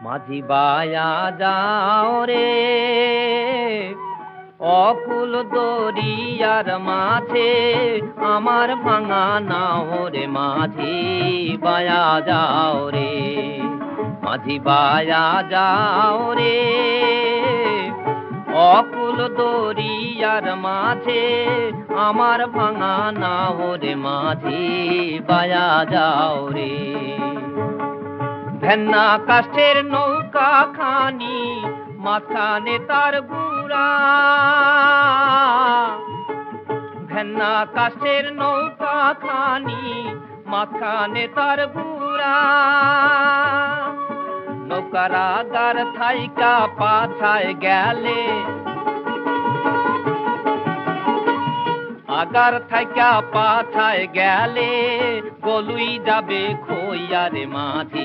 মাঝি বায়া যাও রে অকুল দরিয়ার মাঝে আমার ভাঙা নাও রে মাঝি বায়া যাও রে মাঝি বায়া যাও রে অকুল দরিয়ার মাঝে আমার ভাঙা নাও রে মাঝি বায়া যাও রে ভেন্না কাষ্ঠের নৌকা খানি মাঝখানে তার গুড়া ভেন্না কাষ্ঠের নৌকা খানি মাঝখানে তার গুড়া নৌকার আগার থাইকা পাছায় গেলে আগার থাইকা পাছায় গেলে গলুই যাবে খইয়া রে মাঝি